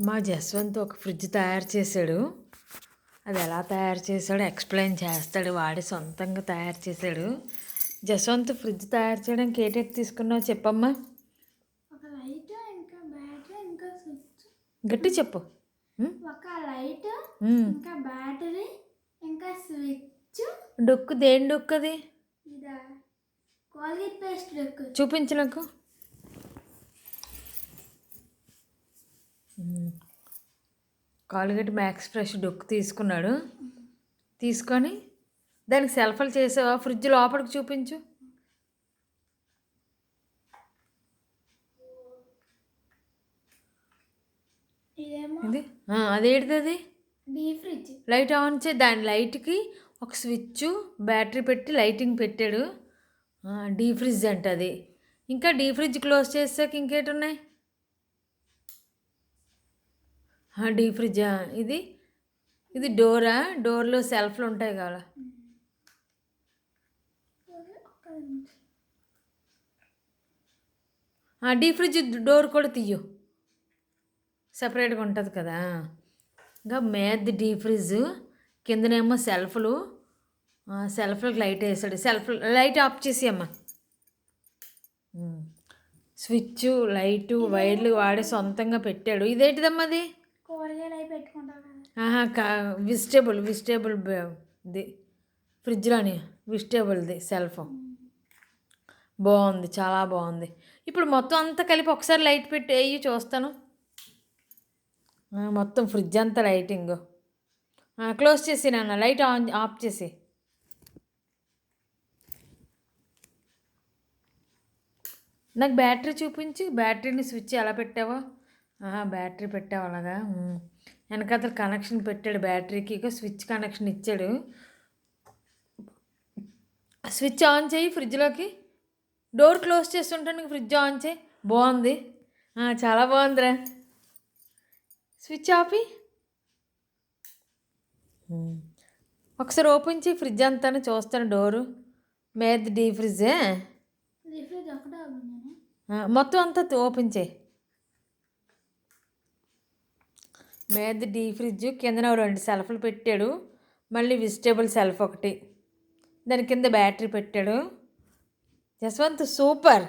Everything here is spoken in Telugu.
మా జస్వంత్ ఒక ఫ్రిడ్జ్ తయారు చేశాడు. అది ఎలా తయారు చేశాడో ఎక్స్ప్లెయిన్ చేస్తాడు. వాడి సొంతంగా తయారు చేశాడు. జస్వంత్ ఫ్రిడ్జ్ తయారు చేయడానికి ఏటేటి తీసుకున్నావు చెప్పమ్మా. ఒక లైట్, ఇంకా బ్యాటరీ, ఇంకా స్విచ్. గట్టి చెప్పు. ఒక లైట్, ఇంకా బ్యాటరీ, ఇంకా స్విచ్. డొక్కు దేని డొక్కు అది? ఇదా కోల్గేట్ పేస్ట్ డొక్కు. చూపించు నాకు. కాల్గేట్ మ్యాక్స్ ఫ్రెష్ డొక్కు తీసుకున్నాడు. తీసుకొని దానికి సెల్ఫ్లు చేసావా? ఫ్రిడ్జ్ లోపలికి చూపించు. ఇదేమో ఇది అదేంటిది? అది డీప్ ఫ్రిడ్జ్. లైట్ ఆన్ చే. దాని లైట్కి ఒక స్విచ్ బ్యాటరీ పెట్టి లైటింగ్ పెట్టాడు. డీ ఫ్రిడ్జ్ అంట అది. ఇంకా డీ ఫ్రిడ్జ్ క్లోజ్ చేసాక ఇంకేటి ఉన్నాయి? The fridge. ఇది ఇది డోరా? డోర్లో సెల్ఫ్లు ఉంటాయి కదా. డీ ఫ్రిడ్జ్ డోర్ కూడా తీయు, సపరేట్గా ఉంటుంది కదా. ఇంకా మేద్ది డీ ఫ్రిడ్జ్. కిందనేమో సెల్ఫ్లు. సెల్ఫ్లకు లైట్ వేసాడు. సెల్ఫ్ లైట్ ఆఫ్ చేసి అమ్మ. స్విచ్, లైటు, వైర్లు వాడే సొంతంగా పెట్టాడు. ఇదేంటిదమ్మా అది? కూరగాయలు అవి పెట్టుకుంటారు. వెజిటేబుల్ ఇది ఫ్రిడ్జ్లోని వెజిటేబుల్ది సెల్ఫ్. బాగుంది, చాలా బాగుంది. ఇప్పుడు మొత్తం అంతా కలిపి ఒకసారి లైట్ పెట్టి వేయి చూస్తాను. మొత్తం ఫ్రిడ్జ్ అంతా లైటింగ్. క్లోజ్ చేసి నాన్న, లైట్ ఆఫ్ చేసి. నాకు బ్యాటరీ చూపించి. బ్యాటరీని స్విచ్ ఎలా పెట్టావో. బ్యాటరీ పెట్టావు అలాగా. వెనకాతల కనెక్షన్ పెట్టాడు బ్యాటరీకి. ఇక స్విచ్ కనెక్షన్ ఇచ్చాడు. స్విచ్ ఆన్ చేయి ఫ్రిడ్జ్లోకి. డోర్ క్లోజ్ చేస్తుంటాను, ఫ్రిడ్జ్ ఆన్ చేయి. బాగుంది, చాలా బాగుందిరా. స్విచ్ ఆపి ఒకసారి ఓపెన్ చేయి ఫ్రిడ్జ్ అంతా చూస్తాను. డోరు మీద డీ ఫ్రిడ్జే. మొత్తం అంతా ఓపెన్ చేయి. మీద డీ ఫ్రిడ్జ్. కిందన 2 సెల్ఫ్లు పెట్టాడు. మళ్ళీ వెజిటేబుల్ సెల్ఫ్ ఒకటి. దాని కింద బ్యాటరీ పెట్టాడు. జస్వంత్ సూపర్.